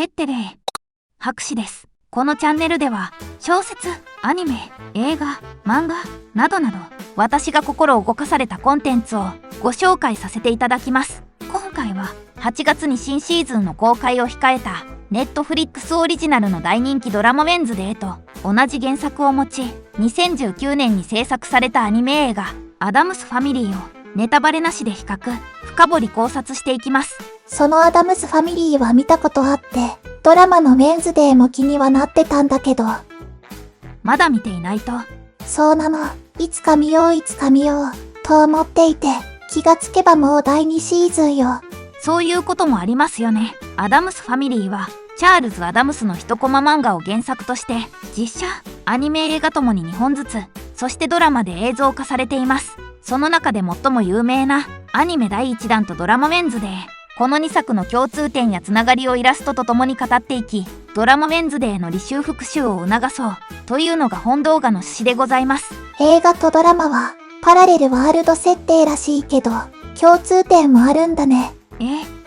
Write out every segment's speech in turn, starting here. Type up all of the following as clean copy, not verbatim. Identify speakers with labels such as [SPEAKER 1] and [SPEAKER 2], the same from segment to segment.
[SPEAKER 1] テッテレー博士です。このチャンネルでは小説、アニメ、映画、漫画などなど私が心を動かされたコンテンツをご紹介させていただきます。今回は8月に新シーズンの公開を控えたネットフリックスオリジナルの大人気ドラマウェンズデーと同じ原作を持ち2019年に制作されたアニメ映画アダムスファミリーをネタバレなしで比較、深掘り考察していきます。
[SPEAKER 2] そのアダムスファミリーは見たことあって、ドラマのウェンズデーも気にはなってたんだけど。
[SPEAKER 1] まだ見ていないと。
[SPEAKER 2] そうなの。いつか見ようと思っていて、気がつけばもう第2シーズンよ。
[SPEAKER 1] そういうこともありますよね。アダムスファミリーはチャールズ・アダムスの一コマ漫画を原作として実写、アニメ映画ともに2本ずつ、そしてドラマで映像化されています。その中で最も有名なアニメ第1弾とドラマウェンズデー、この2作の共通点やつながりをイラストとともに語っていき、ドラマウェンズデーの履修復習を促そうというのが本動画の趣旨でございます。
[SPEAKER 2] 映画とドラマはパラレルワールド設定らしいけど、共通点もあるんだね。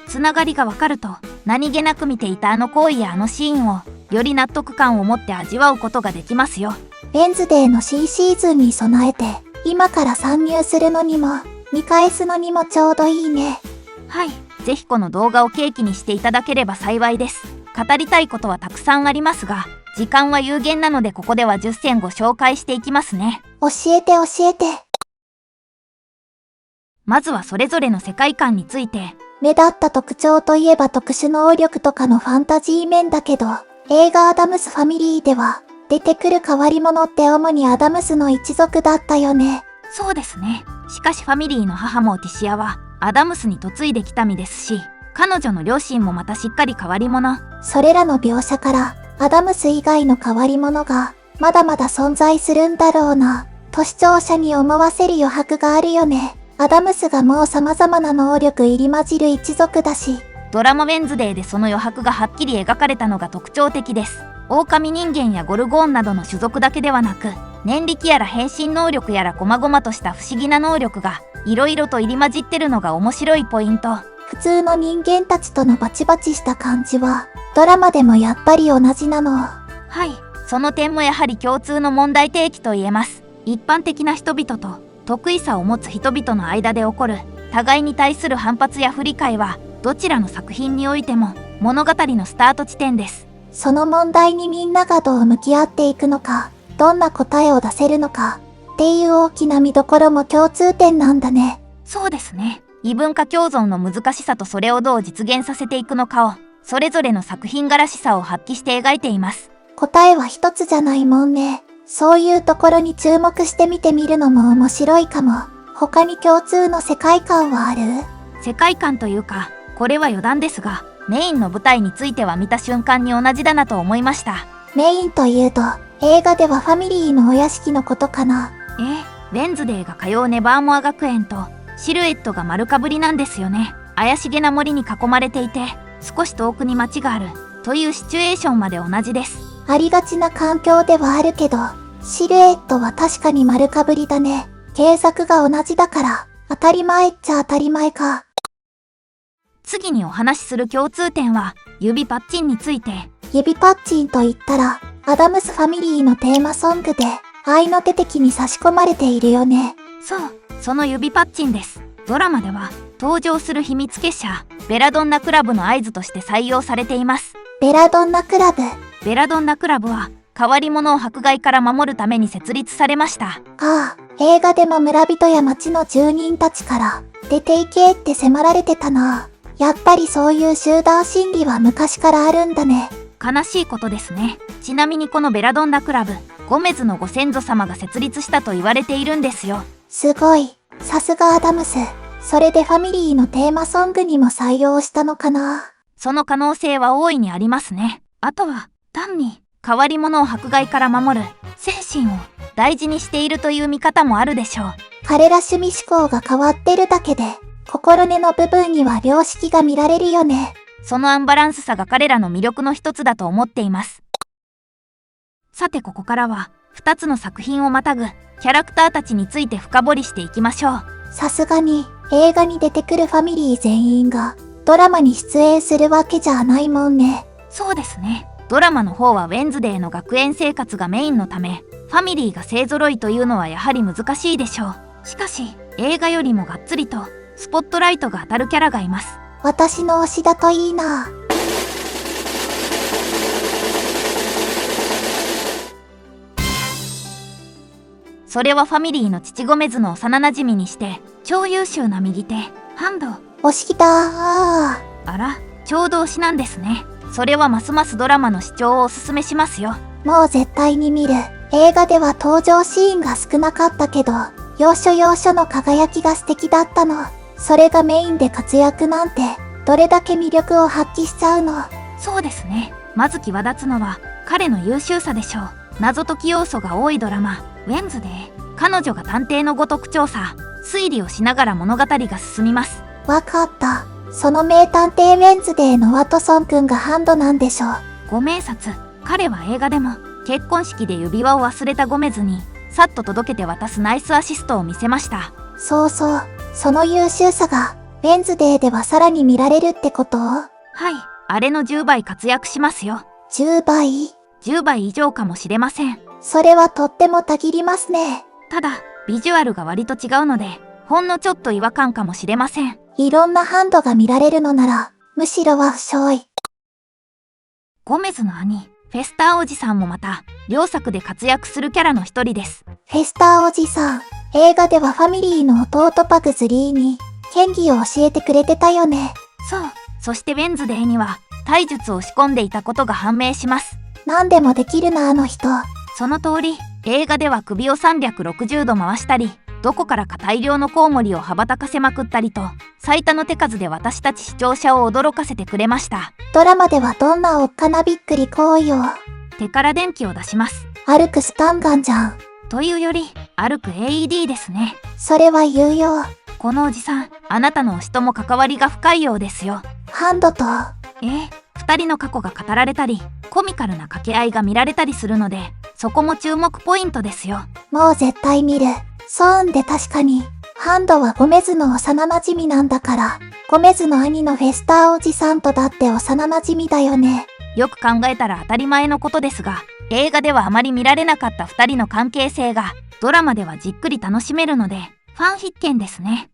[SPEAKER 1] つながりがわかると何気なく見ていたあの行為やあのシーンをより納得感を持って味わうことができますよ。
[SPEAKER 2] ウェンズデーの新シーズンに備えて今から参入するのにも見返すのにもちょうどいいね。
[SPEAKER 1] はい、ぜひこの動画を契機にしていただければ幸いです。語りたいことはたくさんありますが、時間は有限なのでここでは10選ご紹介していきますね。
[SPEAKER 2] 教えて。
[SPEAKER 1] まずはそれぞれの世界観について。
[SPEAKER 2] 目立った特徴といえば特殊能力とかのファンタジー面だけど、映画アダムスファミリーでは出てくる変わり者って主にアダムスの一族だったよね。
[SPEAKER 1] そうですね。しかしファミリーの母もティシアはアダムスに嫁いできた身ですし、彼女の両親もまたしっかり変わり者。
[SPEAKER 2] それらの描写からアダムス以外の変わり者がまだまだ存在するんだろうなと視聴者に思わせる余白があるよね。アダムスがもう様々な能力入り混じる一族だし、
[SPEAKER 1] ドラマウェンズデーでその余白がはっきり描かれたのが特徴的です。狼人間やゴルゴーンなどの種族だけではなく、念力やら変身能力やら細々とした不思議な能力がいろいろと入り混じってるのが面白いポイント。
[SPEAKER 2] 普通の人間たちとのバチバチした感じはドラマでもやっぱり同じなの。
[SPEAKER 1] はい、その点もやはり共通の問題提起と言えます。一般的な人々と得意さを持つ人々の間で起こる互いに対する反発や不理解はどちらの作品においても物語のスタート地点です。
[SPEAKER 2] その問題にみんながどう向き合っていくのか、どんな答えを出せるのかっていう大きな見どころも共通点なんだね。
[SPEAKER 1] そうですね。異文化共存の難しさとそれをどう実現させていくのかをそれぞれの作品柄しさを発揮して描いています。
[SPEAKER 2] 答えは一つじゃないもんね。そういうところに注目して見てみるのも面白いかも。他に共通の世界観はある？
[SPEAKER 1] 世界観というか、これは余談ですが、メインの舞台については見た瞬間に同じだなと思いました。
[SPEAKER 2] メインというと、映画ではファミリーのお屋敷のことかな。
[SPEAKER 1] ウェンズデーが通うネバーモア学園とシルエットが丸かぶりなんですよね。怪しげな森に囲まれていて、少し遠くに街があるというシチュエーションまで同じです。
[SPEAKER 2] ありがちな環境ではあるけど、シルエットは確かに丸かぶりだね。原作が同じだから当たり前っちゃ当たり前か。
[SPEAKER 1] 次にお話しする共通点は指パッチンについて。
[SPEAKER 2] 指パッチンと言ったらアダムスファミリーのテーマソングで愛の手的に差し込まれているよね。
[SPEAKER 1] そう、その指パッチンです。ドラマでは登場する秘密結社ベラドンナクラブの合図として採用されています。
[SPEAKER 2] ベラドンナクラブ
[SPEAKER 1] は変わり者を迫害から守るために設立されました。
[SPEAKER 2] ああ、映画でも村人や町の住人たちから出て行けって迫られてたな。やっぱりそういう集団心理は昔からあるんだね。
[SPEAKER 1] 悲しいことですね。ちなみにこのベラドンナクラブ、ゴメズのご先祖様が設立したと言われているんですよ。
[SPEAKER 2] すごい。さすがアダムス。それでファミリーのテーマソングにも採用したのかな。
[SPEAKER 1] その可能性は大いにありますね。あとは単に変わり者を迫害から守る精神を大事にしているという見方もあるでしょう。
[SPEAKER 2] 彼ら趣味思考が変わってるだけで心根の部分には良識が見られるよね。
[SPEAKER 1] そのアンバランスさが彼らの魅力の一つだと思っています。さてここからは2つの作品をまたぐキャラクターたちについて深掘りしていきましょう。
[SPEAKER 2] さすがに映画に出てくるファミリー全員がドラマに出演するわけじゃないもんね。
[SPEAKER 1] そうですね。ドラマの方はウェンズデーの学園生活がメインのため、ファミリーが勢ぞろいというのはやはり難しいでしょう。しかし、映画よりもがっつりとスポットライトが当たるキャラがいます。
[SPEAKER 2] 私の推しだといいな。
[SPEAKER 1] それはファミリーの父ゴメズの幼馴染にして超優秀な右手ハンド。
[SPEAKER 2] 推しだー。
[SPEAKER 1] あら、ちょうど推しなんですね。それはますますドラマの視聴をおすすめしますよ。
[SPEAKER 2] もう絶対に見る。映画では登場シーンが少なかったけど、要所要所の輝きが素敵だったの。それがメインで活躍なんて、どれだけ魅力を発揮しちゃうの。
[SPEAKER 1] そうですね。まず際立つのは彼の優秀さでしょう。謎解き要素が多いドラマウェンズデー。彼女が探偵のごとく調査推理をしながら物語が進みます。
[SPEAKER 2] わかった。その名探偵ウェンズデーのワトソンくんがハンドなんでしょう。
[SPEAKER 1] ご明察。彼は映画でも結婚式で指輪を忘れたゴメズにさっと届けて渡すナイスアシストを見せました。
[SPEAKER 2] そうそう。その優秀さがウェンズデーではさらに見られるってこと？
[SPEAKER 1] はい。あれの10倍活躍しますよ。
[SPEAKER 2] 10倍
[SPEAKER 1] ？10倍以上かもしれません。
[SPEAKER 2] それはとってもたぎりますね。
[SPEAKER 1] ただ、ビジュアルが割と違うので、ほんのちょっと違和感かもしれません。
[SPEAKER 2] いろんなハンドが見られるのなら、むしろは不詳い。
[SPEAKER 1] ゴメズの兄、フェスターおじさんもまた、両作で活躍するキャラの一人です。
[SPEAKER 2] フェスターおじさん、映画ではファミリーの弟パグズリーに、剣技を教えてくれてたよね。
[SPEAKER 1] そう。そしてウェンズデーには、体術を仕込んでいたことが判明します。
[SPEAKER 2] 何でもできるな、あの人。
[SPEAKER 1] その通り、映画では首を360度回したり、どこからか大量のコウモリを羽ばたかせまくったりと、最多の手数で私たち視聴者を驚かせてくれました。
[SPEAKER 2] ドラマではどんなおっかなびっくり行為を。
[SPEAKER 1] 手から電気を出します。
[SPEAKER 2] 歩くスタンガンじゃん。
[SPEAKER 1] というより、歩く AED ですね。
[SPEAKER 2] それは有用。
[SPEAKER 1] このおじさん、あなたの推しとも関わりが深いようですよ。
[SPEAKER 2] ハンドと。
[SPEAKER 1] 二人の過去が語られたり、コミカルな掛け合いが見られたりするので、そこも注目ポイントですよ。
[SPEAKER 2] もう絶対見る。そうで確かに、ハンドはゴメズの幼馴染なんだから、ゴメズの兄のフェスターおじさんとだって幼馴染だよね。
[SPEAKER 1] よく考えたら当たり前のことですが、映画ではあまり見られなかった二人の関係性が、ドラマではじっくり楽しめるので、ファン必見ですね。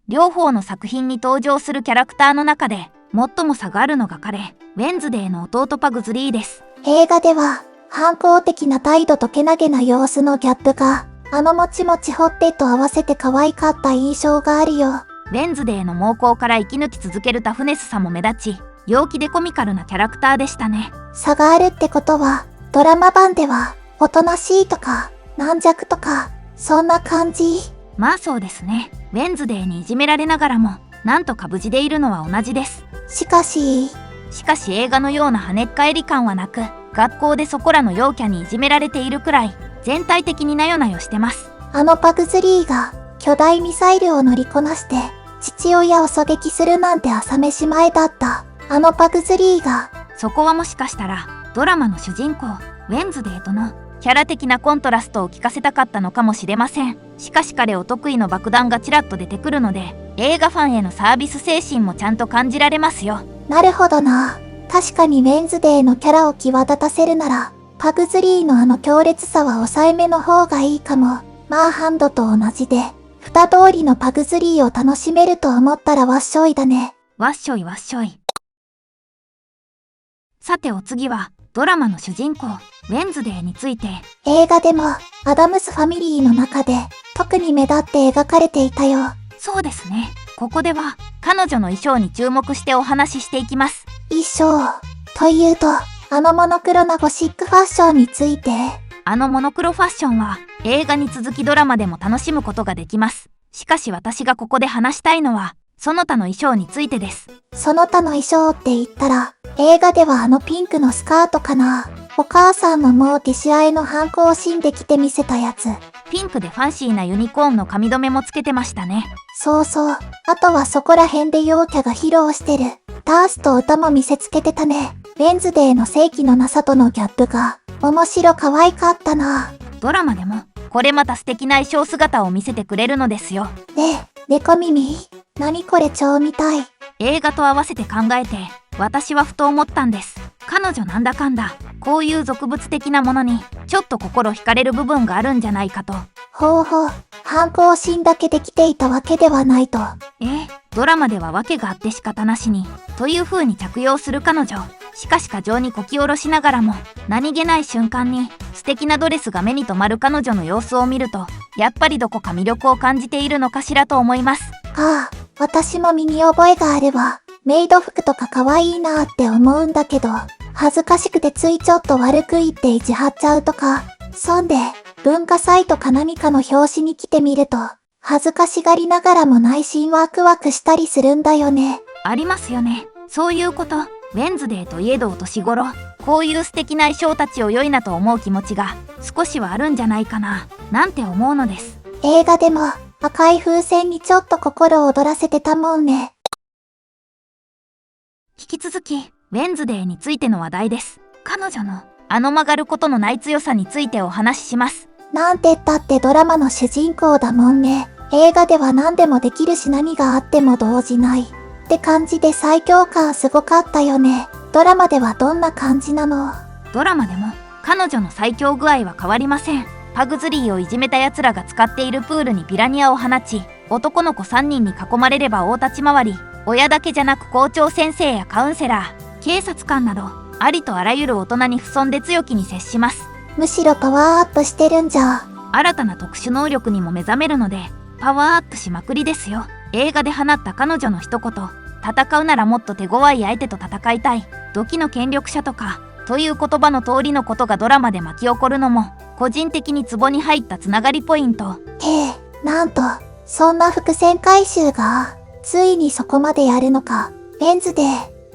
[SPEAKER 1] 両方の作品に登場するキャラクターの中で、最も差があるのが彼、ウェンズデーの弟パグズリーです。
[SPEAKER 2] 映画では、反抗的な態度とけなげな様子のギャップが、あのもちもちほっぺと合わせて可愛かった印象があるよ。
[SPEAKER 1] ウェンズデーの猛攻から生き抜き続けるタフネスさも目立ち、陽気でコミカルなキャラクターでしたね。
[SPEAKER 2] 差があるってことは、ドラマ版では、おとなしいとか、軟弱とか、そんな感じ。
[SPEAKER 1] まあそうですね。ウェンズデーにいじめられながらも、なんとか無事でいるのは同じです。
[SPEAKER 2] しかし
[SPEAKER 1] 映画のような跳ねっ返り感はなく、学校でそこらの陽キャにいじめられているくらい、全体的になよなよしてます。
[SPEAKER 2] あのパグズリーが、巨大ミサイルを乗りこなして、父親を狙撃するなんて朝飯前だった。あのパグズリーが、
[SPEAKER 1] そこはもしかしたら、ドラマの主人公、ウェンズデーとの、キャラ的なコントラストを聞かせたかったのかもしれません。しかし彼お得意の爆弾がちらっと出てくるので、映画ファンへのサービス精神もちゃんと感じられますよ。
[SPEAKER 2] なるほどな。確かにウェンズデーのキャラを際立たせるなら、パグズリーのあの強烈さは抑えめの方がいいかも。まあハンドと同じで、二通りのパグズリーを楽しめると思ったらわっしょいだね。
[SPEAKER 1] わっしょいわっしょい。さてお次は、ドラマの主人公、ウェンズデーについて。
[SPEAKER 2] 映画でも、アダムスファミリーの中で、特に目立って描かれていたよ。
[SPEAKER 1] そうですね。ここでは、彼女の衣装に注目してお話ししていきます。
[SPEAKER 2] 衣装、というと、あのモノクロなゴシックファッションについて。
[SPEAKER 1] あのモノクロファッションは、映画に続きドラマでも楽しむことができます。しかし私がここで話したいのは、その他の衣装についてです。
[SPEAKER 2] その他の衣装って言ったら、映画ではあのピンクのスカートかな。お母さんのもうティシアへの反抗シーンで着てみせたやつ。
[SPEAKER 1] ピンクでファンシーなユニコーンの髪留めもつけてましたね。
[SPEAKER 2] そうそう。あとはそこら辺で陽キャが披露してる。ダースと歌も見せつけてたね。ウェンズデーの正気のなさとのギャップが、面白可愛かったな。
[SPEAKER 1] ドラマでも、これまた素敵な衣装姿を見せてくれるのですよ。
[SPEAKER 2] ねえ、猫耳。何これ超見たい。
[SPEAKER 1] 映画と合わせて考えて、私はふと思ったんです。彼女なんだかんだこういう俗物的なものにちょっと心惹かれる部分があるんじゃないかと。
[SPEAKER 2] ほうほう、反抗心だけで来ていたわけではないと。
[SPEAKER 1] ドラマでは訳があって仕方なしにという風に着用する彼女。しかし過剰にこき下ろしながらも何気ない瞬間に素敵なドレスが目に留まる彼女の様子を見ると、やっぱりどこか魅力を感じているのかしらと思います。
[SPEAKER 2] ああ、私も身に覚えがあるわ。メイド服とか可愛いなーって思うんだけど、恥ずかしくてついちょっと悪く言って意地張っちゃうとか。そんで、文化祭とか何かの表紙に来てみると、恥ずかしがりながらも内心ワクワクしたりするんだよね。
[SPEAKER 1] ありますよね。そういうこと。ウェンズデーといえどお年頃、こういう素敵な衣装たちを良いなと思う気持ちが少しはあるんじゃないかな、なんて思うのです。
[SPEAKER 2] 映画でも赤い風船にちょっと心を躍らせてたもんね。
[SPEAKER 1] 引き続き、ウェンズデーについての話題です。彼女の曲がることのない強さについてお話しします。
[SPEAKER 2] なんてったってドラマの主人公だもんね。映画では何でもできるし何があっても動じない。って感じで最強感すごかったよね。ドラマではどんな感じなの？
[SPEAKER 1] ドラマでも彼女の最強具合は変わりません。パグズリーをいじめた奴らが使っているプールにピラニアを放ち、男の子3人に囲まれれば大立ち回り、親だけじゃなく校長先生やカウンセラー、警察官などありとあらゆる大人に不遜で強気に接します。
[SPEAKER 2] むしろパワーアップしてるんじゃ。
[SPEAKER 1] 新たな特殊能力にも目覚めるのでパワーアップしまくりですよ。映画で放った彼女の一言、戦うならもっと手強い相手と戦いたい、土器の権力者とかという言葉の通りのことがドラマで巻き起こるのも個人的にツボに入ったつながりポイント。
[SPEAKER 2] なんとそんな伏線回収がついにそこまでやるのか。ウェンズデー、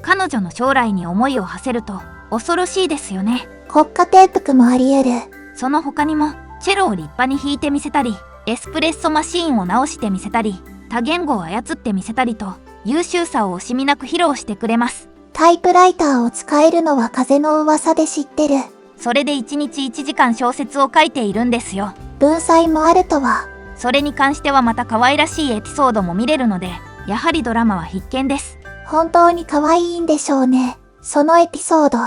[SPEAKER 1] 彼女の将来に思いを馳せると恐ろしいですよね。
[SPEAKER 2] 国家転覆もあり得る。
[SPEAKER 1] その他にもチェロを立派に弾いてみせたり、エスプレッソマシーンを直してみせたり、多言語を操ってみせたりと優秀さを惜しみなく披露してくれます。
[SPEAKER 2] タイプライターを使えるのは風の噂で知ってる。
[SPEAKER 1] それで1日1時間小説を書いているんですよ。
[SPEAKER 2] 文才もあるとは。
[SPEAKER 1] それに関してはまた可愛らしいエピソードも見れるので、やはりドラマは必見です。
[SPEAKER 2] 本当に可愛いんでしょうね、そのエピソード。
[SPEAKER 1] ウ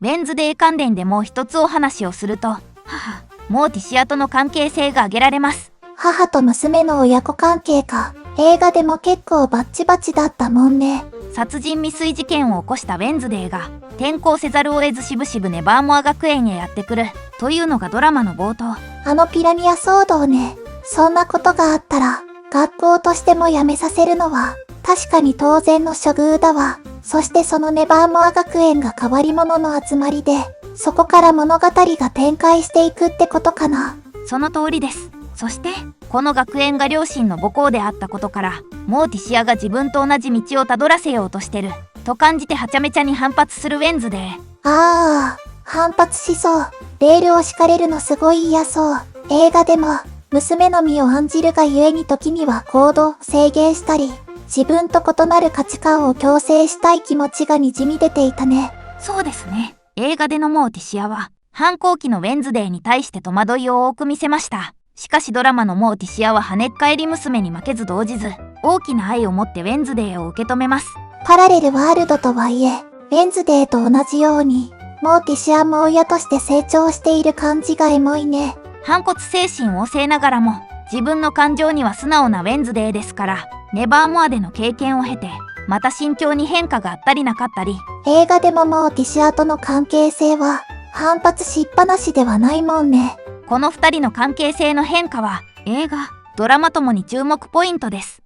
[SPEAKER 1] ェンズデー関連でもう一つお話をすると、母、モーティシアとの関係性が挙げられます。
[SPEAKER 2] 母と娘の親子関係か。映画でも結構バッチバチだったもんね。
[SPEAKER 1] 殺人未遂事件を起こしたウェンズデーが転校せざるを得ずしぶしぶネバーモア学園へやってくるというのがドラマの冒頭。
[SPEAKER 2] あのピラニア騒動ね。そんなことがあったら学校としても辞めさせるのは確かに当然の処遇だわ。そしてそのネバーモア学園が変わり者の集まりで、そこから物語が展開していくってことかな。
[SPEAKER 1] その通りです。そしてこの学園が両親の母校であったことから、モーティシアが自分と同じ道をたどらせようとしてると感じてはちゃめちゃに反発するウェンズデー。
[SPEAKER 2] 反発しそう。レールを敷かれるのすごい嫌そう。映画でも娘の身を案じるがゆえに時には行動制限したり、自分と異なる価値観を強制したい気持ちがにじみ出ていたね。
[SPEAKER 1] そうですね。映画でのモーティシアは反抗期のウェンズデーに対して戸惑いを多く見せました。しかしドラマのモーティシアは跳ねっ返り娘に負けず動じず、大きな愛を持ってウェンズデーを受け止めます。
[SPEAKER 2] パラレルワールドとはいえ、ウェンズデーと同じように、モーティシアも親として成長している感じがエモいね。
[SPEAKER 1] 反骨精神旺盛ながらも、自分の感情には素直なウェンズデーですから、ネバーモアでの経験を経て、また心境に変化があったりなかったり。
[SPEAKER 2] 映画でもモーティシアとの関係性は、反発しっぱなしではないもんね。
[SPEAKER 1] この2人の関係性の変化は映画、ドラマともに注目ポイントです。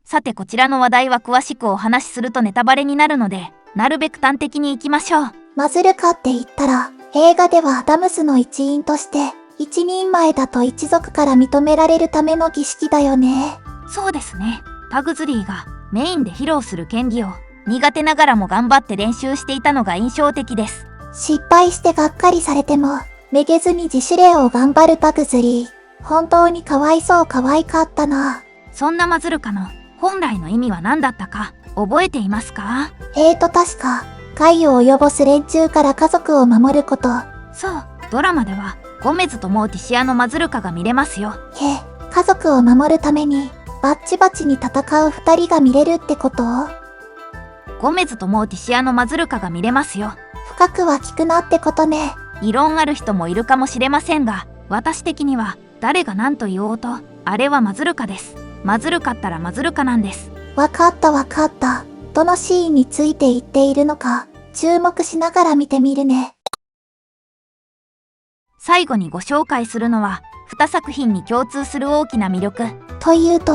[SPEAKER 1] さてこちらの話題は詳しくお話しするとネタバレになるので、なるべく端的にいきましょう。
[SPEAKER 2] マズルカって言ったら、映画ではアダムスの一員として、一人前だと一族から認められるための儀式だよね。
[SPEAKER 1] そうですね。パグズリーがメインで披露する剣技を苦手ながらも頑張って練習していたのが印象的です。
[SPEAKER 2] 失敗してがっかりされても、めげずに自主練を頑張るパグズリー。本当にかわいそう可愛かったな。
[SPEAKER 1] そんなマズルカの本来の意味は何だったか覚えていますか？
[SPEAKER 2] 確か、害を及ぼす連中から家族を守ること。
[SPEAKER 1] そう、ドラマではゴメズとモーティシアのマズルカが見れますよ。
[SPEAKER 2] 家族を守るために、バッチバチに戦う二人が見れるってこと？
[SPEAKER 1] ゴメズとモーティシアのマズルカが見れますよ。
[SPEAKER 2] 深くは聞くなってことね。
[SPEAKER 1] 異論ある人もいるかもしれませんが、私的には誰が何と言おうと、あれはマズルカです。マズルカったらマズルカなんです。
[SPEAKER 2] わかったわかった。どのシーンについて言っているのか、注目しながら見てみるね。
[SPEAKER 1] 最後にご紹介するのは、2作品に共通する大きな魅力。
[SPEAKER 2] というと、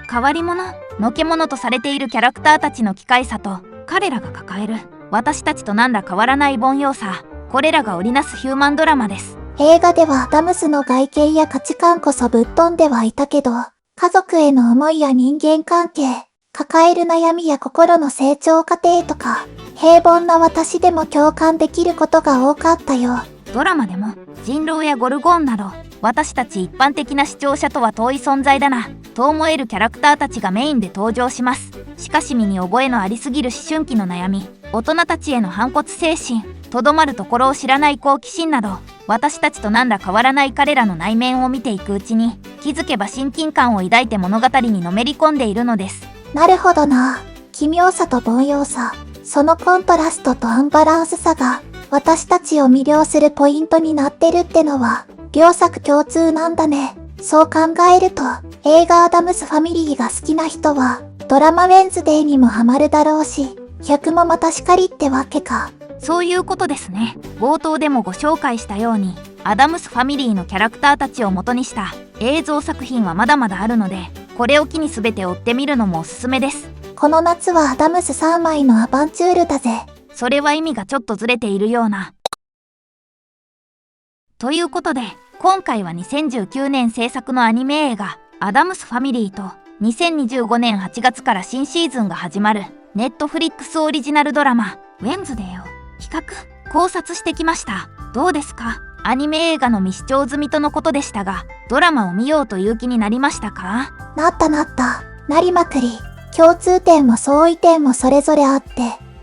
[SPEAKER 1] 変わり者、のけ者とされているキャラクターたちの奇怪さと、彼らが抱える、私たちと何ら変わらない凡庸さ、これらが織りなすヒューマンドラマです。
[SPEAKER 2] 映画ではアダムスの外見や価値観こそぶっ飛んではいたけど、家族への思いや人間関係、抱える悩みや心の成長過程とか、平凡な私でも共感できることが多かったよ。
[SPEAKER 1] ドラマでも、人狼やゴルゴーンなど、私たち一般的な視聴者とは遠い存在だな、と思えるキャラクターたちがメインで登場します。しかし身に覚えのありすぎる思春期の悩み、大人たちへの反骨精神、とどまるところを知らない好奇心など、私たちと何ら変わらない彼らの内面を見ていくうちに、気づけば親近感を抱いて物語にのめり込んでいるのです。
[SPEAKER 2] なるほどな。奇妙さと凡庸さ、そのコントラストとアンバランスさが、私たちを魅了するポイントになってるってのは、両作共通なんだね。そう考えると、映画アダムスファミリーが好きな人は、ドラマウェンズデーにもハマるだろうし、100もまたしかりってわけか。
[SPEAKER 1] そういうことですね。冒頭でもご紹介したように、アダムスファミリーのキャラクターたちを元にした映像作品はまだまだあるので、これを機に全て追ってみるのもおすすめです。
[SPEAKER 2] この夏はアダムス3枚のアバンチュールだぜ。
[SPEAKER 1] それは意味がちょっとずれているような。ということで、今回は2019年制作のアニメ映画、アダムスファミリーと、2025年8月から新シーズンが始まる、ネットフリックスオリジナルドラマ、ウェンズデーを、比較、考察してきました。どうですか？アニメ映画の未視聴済みとのことでしたが、ドラマを見ようという気になりましたか？
[SPEAKER 2] なった。なりまくり。共通点も相違点もそれぞれあって、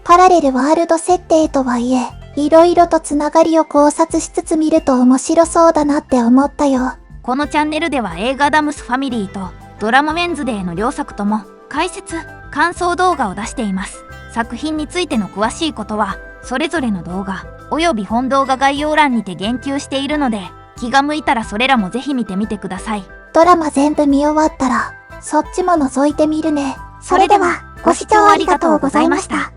[SPEAKER 2] パラレルワールド設定とはいえ、いろいろとつながりを考察しつつ見ると面白そうだなって思ったよ。
[SPEAKER 1] このチャンネルでは映画アダムスファミリーとドラマウェンズデーの両作とも解説、感想動画を出しています。作品についての詳しいことは、それぞれの動画、および本動画概要欄にて言及しているので、気が向いたらそれらもぜひ見てみてください。
[SPEAKER 2] ドラマ全部見終わったら、そっちも覗いてみるね。それでは、ご視聴ありがとうございました。